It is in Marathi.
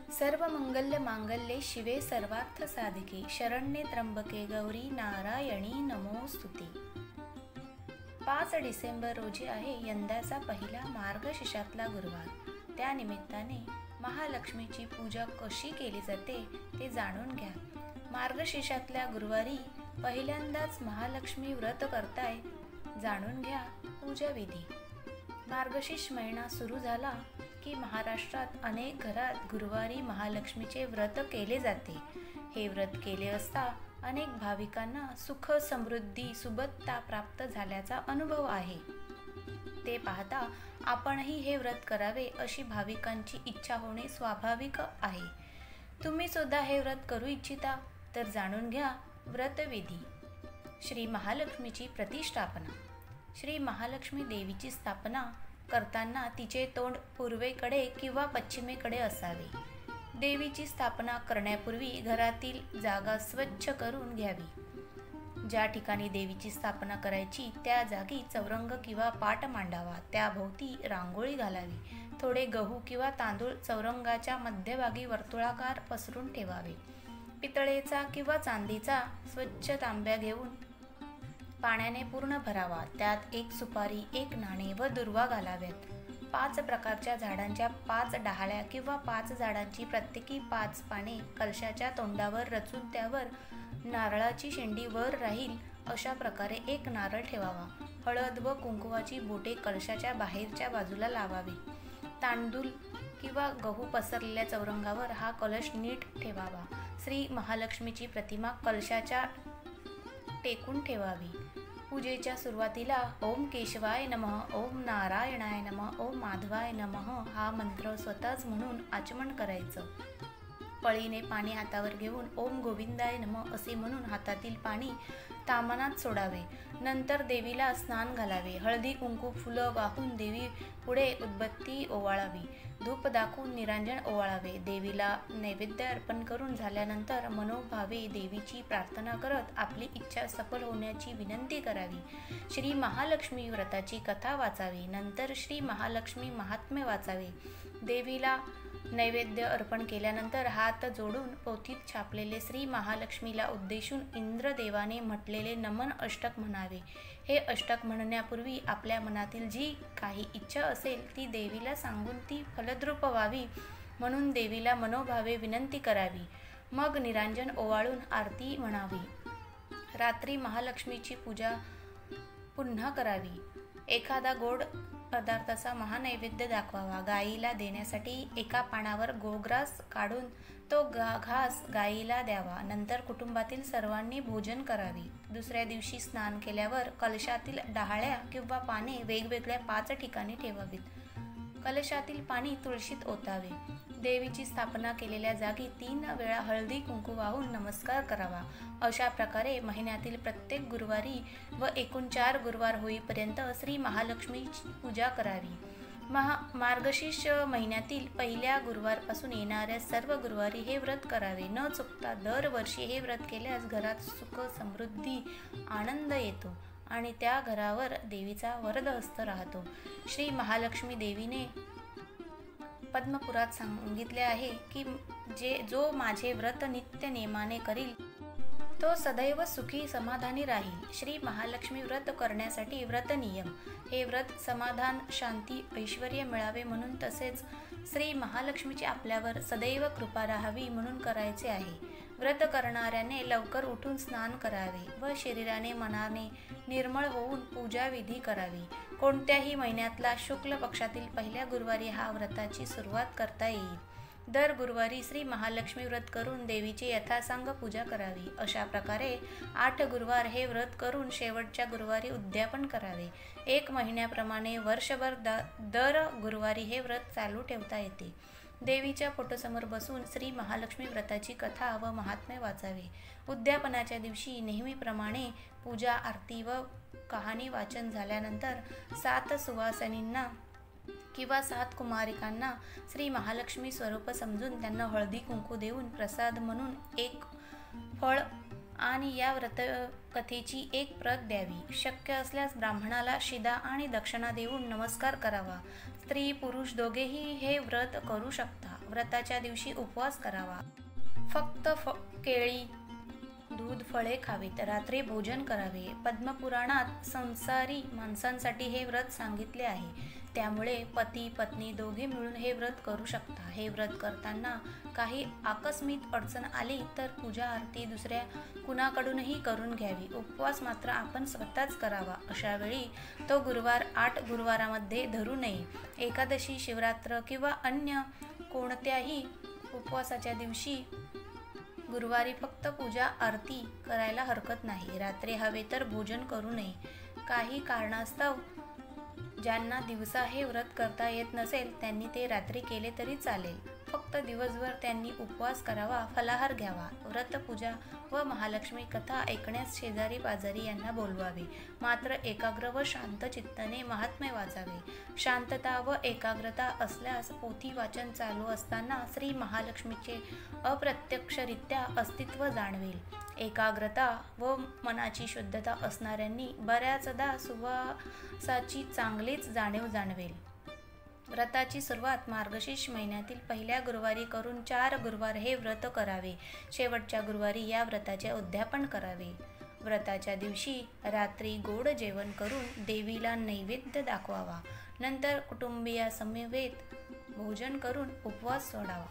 सर्व मंगल्य मांगल्ये शिवे सर्वार्थ साधिके शरण्ये त्र्यंबके गौरी नारायणी नमोस्तुते। 5 डिसेंबर रोजी आहे यंदाचा पहिला मार्गशीर्षातला गुरुवार। त्या निमित्ताने महालक्ष्मीची पूजा कशी केली जाते ते जाणून घ्या। मार्गशीर्षातल्या गुरुवारी पहिल्यांदाच महालक्ष्मी व्रत करताय, जाणून घ्या पूजा विधी। मार्गशीर्ष महिना सुरू झाला की महाराष्ट्रात अनेक घरात गुरुवारी महालक्ष्मीचे व्रत केले जाते। हे व्रत केले असता अनेक भाविकांना सुख समृद्धी सुबत्ता प्राप्त झाल्याचा अनुभव आहे। ते पाहता आपणही हे व्रत करावे अशी भाविकांची इच्छा होणे स्वाभाविक आहे। तुम्ही सुद्धा हे व्रत करू इच्छिता तर जाणून घ्या व्रतविधी। श्री महालक्ष्मीची प्रतिष्ठापना। श्री महालक्ष्मी देवीची स्थापना करताना तिचे तोंड पूर्वेकडे किंवा पश्चिमेकडे असावे। देवीची स्थापना करण्यापूर्वी घरातील जागा स्वच्छ करून घ्यावी। ज्या ठिकाणी देवीची स्थापना करायची त्या जागी चौरंग किंवा पाट मांडावा, त्याभोवती रांगोळी घालावी। थोडे गहू किंवा तांदूळ चौरंगाच्या मध्यभागी वर्तुळाकार पसरून ठेवावे। पितळेचा किंवा चांदीचा स्वच्छ तांब्या घेऊन पाण्याने पूर्ण भरावा। त्यात 1 सुपारी, 1 नाणे व दुर्वा घालाव्यात। 5 प्रकारच्या झाडांच्या 5 डहाळ्या किंवा 5 झाडांची प्रत्येकी 5 पाने कलशाच्या तोंडावर रचून त्यावर नारळाची शेंडी वर राहील अशा प्रकारे 1 नारळ ठेवावा। हळद व कुंकुवाची बोटे कलशाच्या बाहेरच्या बाजूला लावावी। तांदूळ किंवा गहू पसरलेल्या चौरंगावर हा कलश नीट ठेवावा। श्री महालक्ष्मीची प्रतिमा कलशाच्या टेकून ठेवावी। पूजेच्या सुरुवातीला ओम केशवाय नमः, ओम नारायणाय नमः, ओम माधवाय नमः हा मंत्र स्वतःच म्हणून आचमन करायचं। पळीने पाणी हातावर घेऊन ओम गोविंदाय नमः असे म्हणून हातातील पाणी ताम्हाणात सोडावे। नंतर देवीला स्नान घालावे। हळदी कुंकू फुलं वाहून देवी पुढे उदबत्ती ओवाळावी। धूप दाखवून निरांजन ओवाळावे। देवीला नैवेद्य अर्पण करून झाल्यानंतर मनोभावे देवीची प्रार्थना करत आपली इच्छा सफल होण्याची विनंती करावी। श्री महालक्ष्मी व्रताची कथा वाचावी। नंतर श्री महालक्ष्मी महात्म्य वाचावे। देवीला नैवेद्य अर्पण केल्यानंतर हात जोडून पोथीत छापलेले श्री महालक्ष्मीला उद्देशून इंद्रदेवाने म्हटलेले नमन अष्टक म्हणावे। हे अष्टक म्हणण्यापूर्वी आपल्या मनातील जी काही इच्छा असेल ती देवीला सांगून ती फलद्रूप व्हावी म्हणून देवीला मनोभावे विनंती करावी। मग निरांजन ओवाळून आरती म्हणावी। रात्री महालक्ष्मीची पूजा पुन्हा करावी। एखादा गोड पदार्थाचा महानैवेद्य दाखवावा। गायीला देण्यासाठी एका पानावर गोग्रास काढून तो घास गायीला द्यावा। नंतर कुटुंबातील सर्वांनी भोजन करावे। दुसऱ्या दिवशी स्नान केल्यावर कलशातील डहाळ्या किंवा पाने वेगवेगळ्या 5 ठिकाणी ठेवावीत। कलशातील पाणी तुळशीत ओतावे। देवीची स्थापना केलेल्या जागी 3 वेळा हळदी कुंकू वाहून नमस्कार करावा। अशा प्रकारे महिन्यातील प्रत्येक गुरुवारी व एकूण 4 गुरुवार होईपर्यंत श्री महालक्ष्मीची पूजा करावी। मार्गशीर्ष महिन्यातील पहिल्या गुरुवारपासून येणाऱ्या सर्व गुरुवारी हे व्रत करावे। न चुकता दरवर्षी हे व्रत केल्यास घरात सुख समृद्धी आनंद येतो आणि त्या घरावर देवीचा वरदहस्त राहतो। श्री महालक्ष्मी देवीने पद्मपुरात सांगितले आहे की जो माझे व्रत नित्य नेमाने करील तो सदैव सुखी समाधानी राहील। श्री महालक्ष्मी व्रत करण्यासाठी व्रत नियम। हे व्रत समाधान शांती ऐश्वर्य मिळावे म्हणून तसेच श्री महालक्ष्मीची आपल्यावर सदैव कृपा राहावी म्हणून करायचे आहे। व्रत करणाऱ्याने लवकर उठून स्नान करावे व शरीराने मनाने निर्मळ होऊन पूजा विधी करावी। कोणत्याही महिन्यातला शुक्ल पक्षातील पहिल्या गुरुवारी हा व्रताची सुरुवात करता येईल। दर गुरुवारी श्री महालक्ष्मी व्रत करून देवीची यथासांग पूजा करावी। अशा प्रकारे 8 गुरुवार हे व्रत करून शेवटच्या गुरुवारी उद्यापन करावे। 1 महिन्याप्रमाणे वर्षभर दर गुरुवारी हे व्रत चालू ठेवता येते। देवीच्या फोटोसमोर बसून श्री महालक्ष्मी व्रताची कथा व महात्म्य वाचावे। उद्यापनाच्या दिवशी नेहमीप्रमाणे पूजा आरती व कहाणी वाचन झाल्यानंतर 7 सुवासिनींना किंवा 7 कुमारिकांना श्री महालक्ष्मी स्वरूप समजून त्यांना हळदी कुंकू देऊन प्रसाद म्हणून 1 फळ आणि या व्रतकथेची 1 प्रत द्यावी। शक्य असल्यास ब्राह्मणाला शिदा आणि दक्षिणा देऊन नमस्कार करावा। स्त्री पुरुष दोघेही हे व्रत करू शकता। व्रताच्या दिवशी उपवास करावा. फक्त केळी, दूध, फळे खावीत. रात्री भोजन करावे. पद्मपुराणात संसारी माणसांसाठी हे व्रत सांगितले आहे. त्यामुळे पती पत्नी दोघे मिळून हे व्रत करू शकता. हे व्रत करताना काही आकस्मिक अडचण आली तर पूजा आरती दुसऱ्या कुणाकडूनही करून घ्यावी. उपवास मात्र आपण स्वतःच करावा. अशा वेळी तो गुरुवार 8 गुरुवारामध्ये धरू नये. एकादशी, शिवरात्र किंवा अन्य कोणत्याही उपवासाच्या दिवशी गुरुवारी फक्त पूजा आरती करायला हरकत नाही. रात्री हवे तर भोजन करू नये. काही कारणास्तव ज्यांना दिवसा हे व्रत करता येत नसेल त्यांनी ते रात्री केले तरी चालेल. फक्त दिवसभर त्यांनी उपवास करावा, फलाहार घ्यावा. व्रतपूजा व महालक्ष्मी कथा ऐकण्यास शेजारी पाजारी यांना बोलवावे. मात्र एकाग्र व शांत चित्ताने महात्म्य वाचावे. शांतता व एकाग्रता असल्यास पोथी वाचन चालू असताना श्री महालक्ष्मीचे अप्रत्यक्षरित्या अस्तित्व जाणवेल. एकाग्रता व मनाची शुद्धता असणाऱ्यांनी बऱ्याचदा सुवासाची चांगलीच जाणीव जाणवेल. व्रताची सुरुवात मार्गशीर्ष महिन्यातील पहिल्या गुरुवारी करून 4 गुरुवार हे व्रत करावे. शेवटच्या गुरुवारी या व्रताचे उद्यापन करावे. व्रताच्या दिवशी रात्री गोड जेवण करून देवीला नैवेद्य दाखवावा. नंतर कुटुंबियासमवेत भोजन करून उपवास सोडावा.